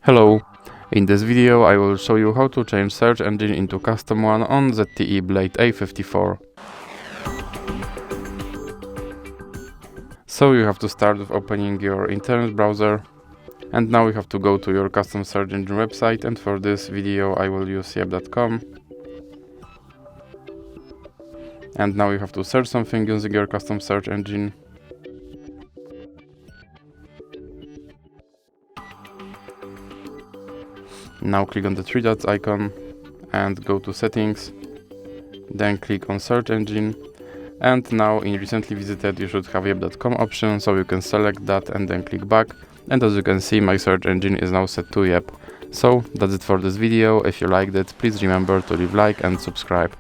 Hello, in this video I will show you how to change search engine into custom one on ZTE Blade A54. So you have to start with opening your internet browser, and now you have to go to your custom search engine website, and for this video I will use Yahoo.com. And now you have to search something using your custom search engine. Now click on the three dots icon and go to settings, then click on search engine, and now in recently visited you should have Yahoo.com option, so you can select that and then click back, and as you can see my search engine is now set to Yahoo. So that's it for this video. If you liked it, please remember to leave like and subscribe.